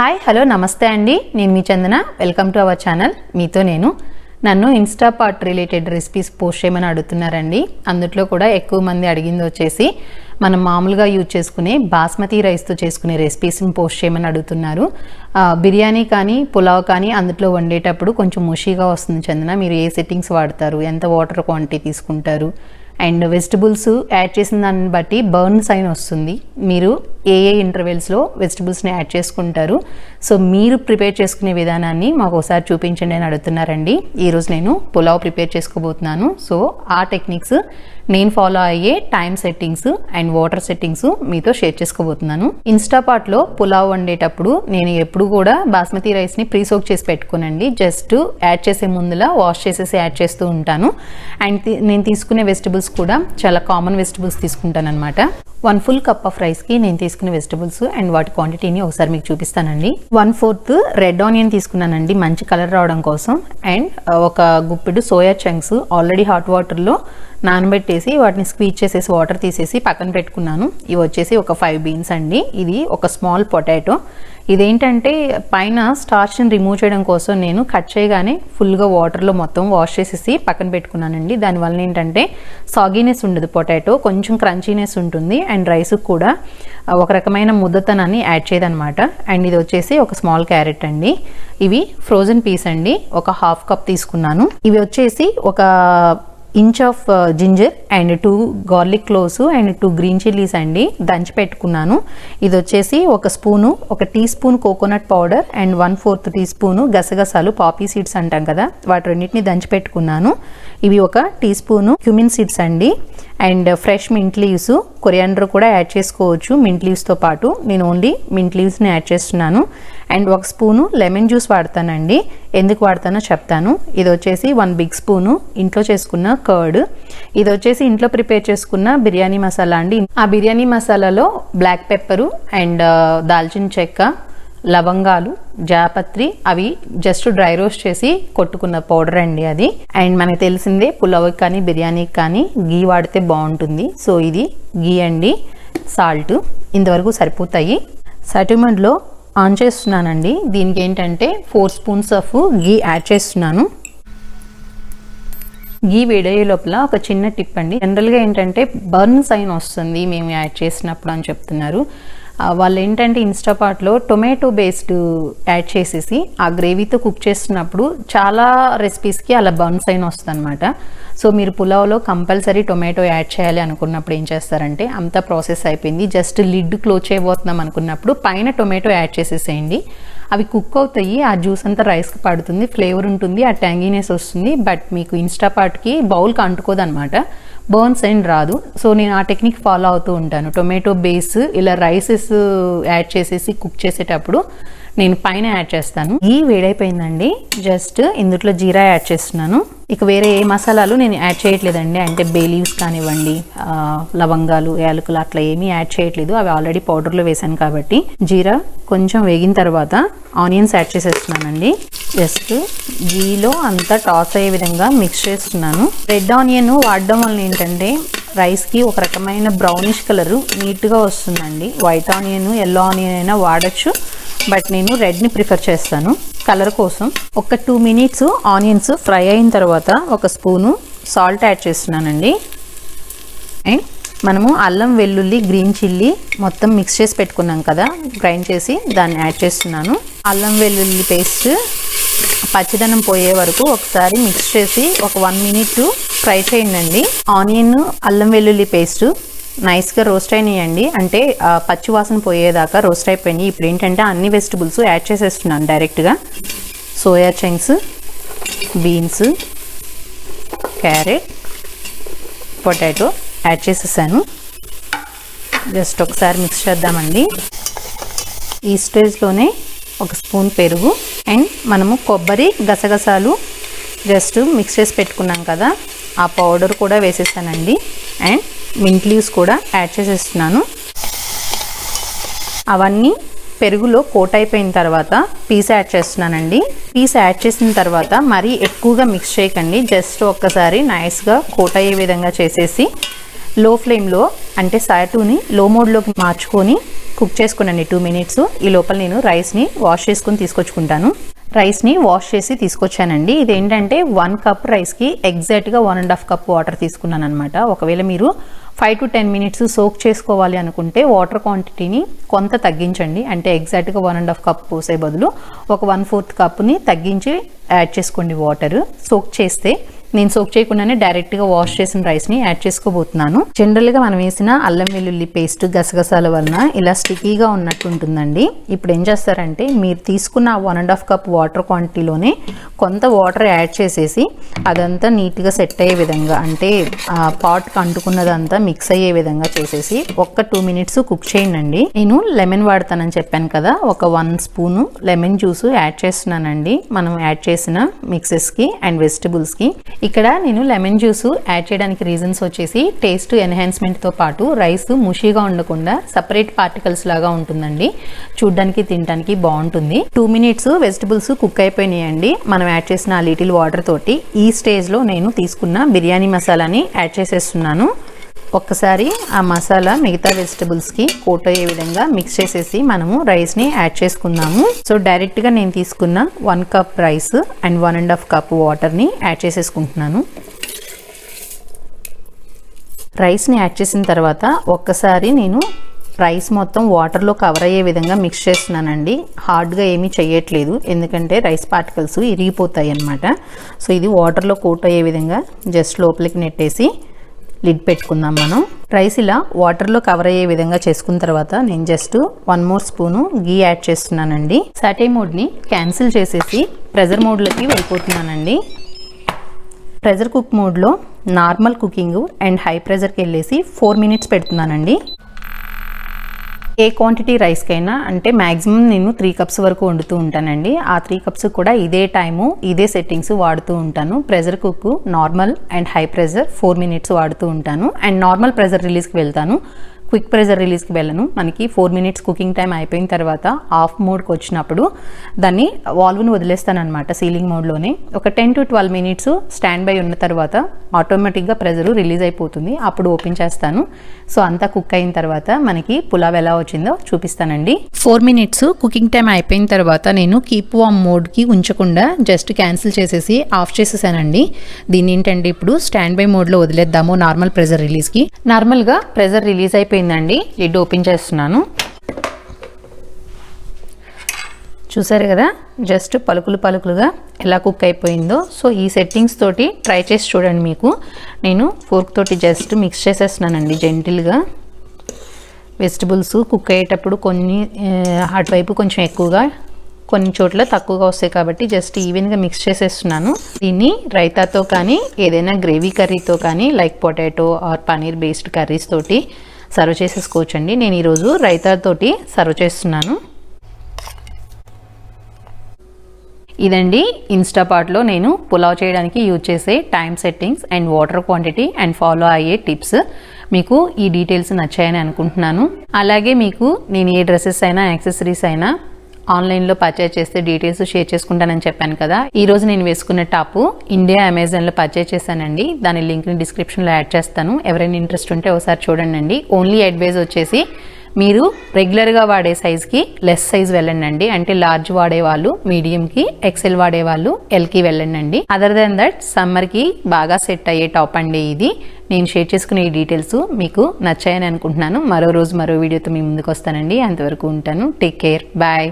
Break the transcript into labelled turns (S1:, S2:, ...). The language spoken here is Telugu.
S1: హాయ్ హలో నమస్తే అండి, నేను మీ Chandana. Welcome to our channel. మీతో నన్ను ఇన్స్టాపాట్ రిలేటెడ్ రెసిపీస్ పోస్ట్ చేయమని అడుగుతున్నారండి. అందులో కూడా ఎక్కువ మంది అడిగింది వచ్చేసి మనం మామూలుగా యూజ్ చేసుకునే బాస్మతి రైస్తో చేసుకునే రెసిపీస్ని పోస్ట్ చేయమని అడుగుతున్నారు. బిర్యానీ కానీ పులావ్ కానీ అందులో వండేటప్పుడు కొంచెం ముషీగా వస్తుంది చందన, మీరు ఏ సెట్టింగ్స్ వాడతారు, ఎంత వాటర్ క్వాంటిటీ తీసుకుంటారు, అండ్ వెజిటబుల్స్ యాడ్ చేసిన దాన్ని బట్టి బర్న్ సైన్ వస్తుంది. మీరు ఏ ఇంటర్వెల్స్లో వెజిటబుల్స్ని యాడ్ చేసుకుంటారు, సో మీరు ప్రిపేర్ చేసుకునే విధానాన్ని మాకు ఒకసారి చూపించండి అని అడుగుతున్నారండి. ఈరోజు నేను పులావ్ ప్రిపేర్ చేసుకోబోతున్నాను. సో ఆ టెక్నిక్స్ నేను ఫాలో అయ్యే time settings and water settings మీతో షేర్ చేసుకోబోతున్నాను. ఇన్స్టాపాట్లో పులావ్ వండేటప్పుడు నేను ఎప్పుడు కూడా బాస్మతి రైస్ని ప్రీ సోక్ చేసి పెట్టుకోనండి. జస్ట్ యాడ్ చేసే ముందులా వాష్ చేసేసి యాడ్ చేస్తూ ఉంటాను. అండ్ నేను తీసుకునే వెజిటబుల్స్ కూడా చాలా కామన్ వెజిటబుల్స్ తీసుకుంటాను అనమాట. 1 full కప్ ఆఫ్ రైస్కి నేను తీసుకునే వెజిటబుల్స్ అండ్ వాటి క్వాంటిటీని ఒకసారి మీకు చూపిస్తానండి. 1/4 రెడ్ ఆనియన్ తీసుకున్నానండి మంచి కలర్ రావడం కోసం. అండ్ ఒక గుప్పెడు సోయా చంక్స్ ఆల్రెడీ హాట్ వాటర్లో నానబెట్టేసి వాటిని స్క్వీజ్ చేసేసి వాటర్ తీసేసి పక్కన పెట్టుకున్నాను. ఇవి వచ్చేసి ఒక 5 బీన్స్ అండి. ఇది ఒక స్మాల్ పొటాటో. ఇదేంటంటే పైన స్టార్చ్ని రిమూవ్ చేయడం కోసం నేను కట్ చేయగానే ఫుల్గా వాటర్లో మొత్తం వాష్ చేసేసి పక్కన పెట్టుకున్నానండి. దానివల్ల ఏంటంటే సాగీనెస్ ఉండదు, పొటాటో కొంచెం క్రంచీనెస్ ఉంటుంది అండ్ రైస్ కూడా ఒక రకమైన ముద్దతనాన్ని యాడ్ చేయదనమాట. అండ్ ఇది వచ్చేసి ఒక స్మాల్ క్యారెట్ అండి. ఇవి ఫ్రోజన్ పీస్ అండి, ఒక 1/2 కప్ తీసుకున్నాను. ఇవి వచ్చేసి ఒక inch of ginger and 2 garlic cloves and 2 green chillies అండి దంచి పెట్టుకున్నాను. ఇది వచ్చేసి ఒక స్పూను, ఒక teaspoon coconut powder and 1/4 teaspoon గసగసాలు, పాపీ సీడ్స్ అంటాం కదా, వాటి రెండింటిని దంచి పెట్టుకున్నాను. ఇవి ఒక టీ స్పూను క్యూమిన్ సీడ్స్ అండి. And fresh mint leaves, coriander కూడా యాడ్ చేసుకోవచ్చు మింట్ లీవ్స్తో పాటు. నేను ఓన్లీ మింట్ లీవ్స్ని యాడ్ చేస్తున్నాను. And 1 spoon lemon juice వాడతానండి. ఎందుకు వాడతానో చెప్తాను. ఇది వచ్చేసి 1 బిగ్ స్పూను ఇంట్లో చేసుకున్న కర్డ్. ఇది వచ్చేసి ఇంట్లో ప్రిపేర్ చేసుకున్న బిర్యానీ మసాలా అండి. ఆ బిర్యానీ మసాలాలో బ్లాక్ పెప్పరు అండ్ దాల్చిన చెక్క, లవంగాలు, జాపత్రి అవి జస్ట్ డ్రై రోస్ట్ చేసి కొట్టుకున్న పౌడర్ అండి అది. అండ్ మనకు తెలిసిందే పులావ్కి కానీ బిర్యానీకి కానీ గీ వాడితే బాగుంటుంది. సో ఇది గీ అండి. సాల్ట్ ఇంతవరకు సరిపోతాయి. సటిమెంట్లో ఆన్ చేస్తున్నానండి. దీనికి ఏంటంటే 4 స్పూన్స్ ఆఫ్ గీ యాడ్ చేస్తున్నాను. గీ వేడయ్యే లోపల ఒక చిన్న టిప్ అండి. జనరల్గా ఏంటంటే బర్న్ సైన్ వస్తుంది మేము యాడ్ చేసినప్పుడు అని చెప్తున్నారు. వాళ్ళు ఏంటంటే ఇన్స్టాపాట్లో టొమాటో బేస్డ్ యాడ్ చేసేసి ఆ గ్రేవీతో కుక్ చేస్తున్నప్పుడు చాలా రెసిపీస్కి అలా బర్న్ సైన్ వస్తుంది అనమాట. సో మీరు పులావ్లో కంపల్సరీ టొమాటో యాడ్ చేయాలి అనుకున్నప్పుడు ఏం చేస్తారంటే అంతా ప్రాసెస్ అయిపోయింది, జస్ట్ లిడ్ క్లోజ్ చేయబోతున్నాం అనుకున్నప్పుడు పైన టొమాటో యాడ్ చేసేసేయండి. అవి కుక్ అవుతాయి, ఆ జ్యూస్ అంతా రైస్కి పడుతుంది, ఫ్లేవర్ ఉంటుంది, ఆ ట్యాంగీనెస్ వస్తుంది. బట్ మీకు ఇన్స్టాపాట్కి బౌల్కి అంటుకోదు అనమాట, బర్న్స్ అండ్ రాదు. సో నేను ఆ టెక్నిక్ ఫాలో అవుతూ ఉంటాను. టొమాటో బేస్ ఇలా రైసెస్ యాడ్ చేసేసి కుక్ చేసేటప్పుడు నేను పైన యాడ్ చేస్తాను. ఈ వేడైపోయిందండి. జస్ట్ ఇందులో జీరా యాడ్ చేస్తున్నాను. ఇక వేరే ఏ మసాలాలు నేను యాడ్ చేయట్లేదండి. అంటే బే లీవ్స్ కానివ్వండి, లవంగాలు, యాలకులు అట్లా ఏమీ యాడ్ చేయట్లేదు, అవి ఆల్రెడీ పౌడర్లో వేసాను కాబట్టి. జీరా కొంచెం వేగిన తర్వాత ఆనియన్స్ యాడ్ చేసేస్తున్నానండి. జస్ట్ గీలో అంతా టాస్ అయ్యే విధంగా మిక్స్ చేస్తున్నాను. రెడ్ ఆనియన్ వాడడం వల్ల ఏంటంటే రైస్కి ఒక రకమైన బ్రౌనిష్ కలరు నీట్గా వస్తుందండి. వైట్ ఆనియన్, ఎల్లో ఆనియన్ అయినా వాడచ్చు, బట్ నేను రెడ్ని ప్రిఫర్ చేస్తాను కలర్ కోసం. ఒక 2 మినిట్స్ ఆనియన్స్ ఫ్రై అయిన తర్వాత ఒక స్పూను సాల్ట్ యాడ్ చేస్తున్నానండి. అండ్ మనము అల్లం, వెల్లుల్లి, గ్రీన్ చిల్లీ మొత్తం మిక్స్ చేసి పెట్టుకున్నాం కదా, గ్రైండ్ చేసి దాన్ని యాడ్ చేస్తున్నాను. అల్లం వెల్లుల్లి పేస్ట్ పచ్చిదనం పోయే వరకు ఒకసారి మిక్స్ చేసి ఒక 1 మినిట్ ఫ్రై చేయండి. ఆనియన్, అల్లం వెల్లుల్లి పేస్ట్ నైస్గా రోస్ట్ అయినాయండి, అంటే పచ్చి వాసన పోయేదాకా రోస్ట్ అయిపోయినాయి. ఇప్పుడు ఏంటంటే అన్ని వెజిటబుల్స్ యాడ్ చేసేస్తున్నాను డైరెక్ట్గా. Soya chunks, beans, carrot, potato add చేసేసాను. జస్ట్ ఒకసారి మిక్స్ చేద్దామండి. ఈ స్టేజ్లోనే 1 స్పూన్ పెరుగు అండ్ మనము కొబ్బరి, గసగసాలు జస్ట్ మిక్స్ చేసి పెట్టుకున్నాం కదా, ఆ పౌడర్ కూడా వేసేసానండి. అండ్ మింట్ లీవ్స్ కూడా యాడ్ చేసేస్తున్నాను. అవన్నీ పెరుగులో కోట్ అయిపోయిన తర్వాత పీస్ యాడ్ చేస్తున్నానండి. పీస్ యాడ్ చేసిన తర్వాత మరీ ఎక్కువగా మిక్స్ చేయకండి, జస్ట్ ఒక్కసారి నైస్గా కోట్ అయ్యే విధంగా చేసేసి లో ఫ్లేమ్లో, అంటే సాటుని లో మోడ్లోకి మార్చుకొని కుక్ చేసుకున్నాను 2 మినిట్స్. ఈ లోపల నేను రైస్ని వాష్ చేసుకుని తీసుకొచ్చుకుంటాను. రైస్ని వాష్ చేసి తీసుకొచ్చానండి. ఇదేంటంటే 1 కప్ రైస్కి ఎగ్జాక్ట్గా 1.5 కప్ వాటర్ తీసుకున్నాను అనమాట. ఒకవేళ మీరు 5 to 10 మినిట్స్ సోక్ చేసుకోవాలి అనుకుంటే వాటర్ క్వాంటిటీని కొంత తగ్గించండి. అంటే ఎగ్జాక్ట్గా 1.5 కప్ పోసే బదులు ఒక 1/4 కప్ని తగ్గించి యాడ్ చేసుకోండి వాటర్. సోక్ చేస్తే నేను సోక్ చేయకుండానే డైరెక్ట్గా వాష్ చేసిన రైస్ని యాడ్ చేసుకోబోతున్నాను. జనరల్గా మనం వేసిన అల్లం వెల్లుల్లి పేస్ట్ గసగసాల వలన ఇలా స్టికీగా ఉన్నట్టు ఉంటుందండి. ఇప్పుడు ఏం చేస్తారంటే మీరు తీసుకున్న 1.5 కప్ వాటర్ క్వాంటిటీలోనే కొంత వాటర్ యాడ్ చేసేసి అదంతా నీట్గా సెట్ అయ్యే విధంగా, అంటే పాట్కి అంటుకున్నదంతా మిక్స్ అయ్యే విధంగా చేసేసి ఒక్క 2 మినిట్స్ కుక్ చేయండి. నేను లెమన్ వాడతానని చెప్పాను కదా, ఒక 1 స్పూను లెమన్ జ్యూస్ యాడ్ చేస్తున్నానండి మనం యాడ్ చేసిన మిక్సెస్కి అండ్ వెజిటబుల్స్కి. ఇక్కడ నేను లెమన్ జ్యూస్ యాడ్ చేయడానికి రీజన్స్ వచ్చేసి టేస్ట్ ఎన్హాన్స్మెంట్తో పాటు రైస్ ముషిగా ఉండకుండా సపరేట్ పార్టికల్స్ లాగా ఉంటుందండి. చూడ్డానికి తినడానికి బాగుంటుంది. 2 మినిట్స్ వెజిటబుల్స్ కుక్ అయిపోయినాయండి మనం యాడ్ చేసిన ఆ లిటిల్ వాటర్ తోటి. ఈ స్టేజ్లో నేను తీసుకున్న బిర్యానీ మసాలాని యాడ్ చేసేస్తున్నాను. ఒక్కసారి ఆ మసాలా మిగతా వెజిటబుల్స్కి కోట్ అయ్యే విధంగా మిక్స్ చేసేసి మనము రైస్ని యాడ్ చేసుకుందాము. సో డైరెక్ట్గా నేను తీసుకున్న 1 కప్ రైస్ అండ్ 1.5 కప్ వాటర్ని యాడ్ చేసేసుకుంటున్నాను. రైస్ని యాడ్ చేసిన తర్వాత ఒక్కసారి నేను రైస్ మొత్తం వాటర్లో కవర్ అయ్యే విధంగా మిక్స్ చేస్తున్నానండి. హార్డ్గా ఏమీ చేయట్లేదు, ఎందుకంటే రైస్ పార్టికల్స్ ఇరిగిపోతాయి అన్నమాట. సో ఇది వాటర్లో కోట్ అయ్యే విధంగా జస్ట్ లోపలికి నెట్టేసి లిడ్ పెట్టుకుందాం మనం. రైస్ ఇలా వాటర్లో కవర్ అయ్యే విధంగా చేసుకున్న తర్వాత నేను జస్ట్ 1 మోర్ స్పూను గీ యాడ్ చేస్తున్నానండి. సాటే మోడ్ని క్యాన్సిల్ చేసేసి ప్రెజర్ మోడ్లోకి వెళ్ళిపోతున్నానండి. ప్రెజర్ కుక్ మోడ్లో నార్మల్ కుకింగ్ అండ్ హై ప్రెజర్కి వెళ్ళేసి 4 మినిట్స్ పెడుతున్నానండి. ఏ క్వాంటిటీ రైస్కైనా అంటే మ్యాక్సిమం నేను 3 కప్స్ వరకు వండుతూ ఉంటానండి. ఆ 3 కప్స్ కూడా ఇదే టైము ఇదే సెట్టింగ్స్ వాడుతూ ఉంటాను. Pressure cook normal and high pressure 4 minutes వాడుతూ ఉంటాను. అండ్ నార్మల్ ప్రెజర్ రిలీజ్కి వెళ్తాను, క్విక్ ప్రెజర్ రిలీజ్కి వెళ్ళను. మనకి 4 మినిట్స్ కుకింగ్ టైం అయిపోయిన తర్వాత ఆఫ్ మోడ్కి వచ్చినప్పుడు దాన్ని వాల్వ్ని వదిలేస్తాను అనమాట సీలింగ్ మోడ్లోనే. ఒక 10 to 12 మినిట్స్ స్టాండ్ బై ఉన్న తర్వాత ఆటోమేటిక్గా ప్రెజర్ రిలీజ్ అయిపోతుంది. అప్పుడు ఓపెన్ చేస్తాను. సో అంతా కుక్ అయిన తర్వాత మనకి పులావ్ ఎలా వచ్చిందో చూపిస్తానండి. 4 మినిట్స్ కుకింగ్ టైం అయిపోయిన తర్వాత నేను కీప్ వార్మ్ మోడ్కి ఉంచకుండా జస్ట్ క్యాన్సిల్ చేసేసి ఆఫ్ చేసేసానండి. దీన్ని ఏంటంటే ఇప్పుడు స్టాండ్ బై మోడ్లో వదిలేద్దాము నార్మల్ ప్రెజర్ రిలీజ్కి. నార్మల్గా ప్రెజర్ రిలీజ్ అయిపోయిందండి. లిడ్ ఓపెన్ చేస్తున్నాను. చూసారు కదా జస్ట్ పలుకులుగా ఎలా కుక్ అయిపోయిందో. సో ఈ సెట్టింగ్స్ తోటి ట్రై చేసి చూడండి. మీకు నేను ఫోర్క్ తోటి జస్ట్ మిక్స్ చేసేస్తున్నానండి జెంటిల్గా. వెజిటబుల్స్ కుక్ అయ్యేటప్పుడు కొన్ని అటువైపు కొంచెం ఎక్కువగా, కొన్ని చోట్ల తక్కువగా వస్తాయి కాబట్టి జస్ట్ ఈవెన్గా మిక్స్ చేసేస్తున్నాను. దీన్ని రైతాతో కానీ ఏదైనా గ్రేవీ కర్రీతో కానీ like potato or paneer based curries తోటి సర్వ్ చేసేసుకోవచ్చండి. నేను ఈరోజు రైతాతోటి సర్వ్ చేస్తున్నాను. ఇదండి ఇన్స్టాపాట్లో నేను పులావ్ చేయడానికి యూజ్ చేసే time settings and water quantity and follow అయ్యే టిప్స్. మీకు ఈ డీటెయిల్స్ నచ్చాయని అనుకుంటున్నాను. అలాగే మీకు నేను ఏ డ్రెస్సెస్ అయినా యాక్సెసరీస్ అయినా ఆన్లైన్లో పర్చేజ్ చేస్తే డీటెయిల్స్ షేర్ చేసుకుంటానని చెప్పాను కదా. ఈరోజు నేను వేసుకున్న టాపు ఇండియా అమెజాన్లో పర్చేజ్ చేశానండి. దాని లింక్ని డిస్క్రిప్షన్లో యాడ్ చేస్తాను. ఎవరైనా ఇంట్రెస్ట్ ఉంటే ఒకసారి చూడండి. ఓన్లీ అడ్వైజ్ వచ్చేసి మీరు రెగ్యులర్గా వాడే సైజ్కి లెస్ సైజ్ వెళ్ళండి. అంటే లార్జ్ వాడేవాళ్ళు మీడియంకి, ఎక్సెల్ వాడేవాళ్ళు ఎల్కి వెళ్ళండి. అదర్ దెన్ దట్ సమ్మర్కి బాగా సెట్ అయ్యే టాప్ అండి ఇది. నేను షేర్ చేసుకునే ఈ డీటెయిల్స్ మీకు నచ్చాయని అనుకుంటున్నాను. మరో రోజు మరో వీడియోతో మీ ముందుకు వస్తానండి. అంతవరకు ఉంటాను. Take care, bye.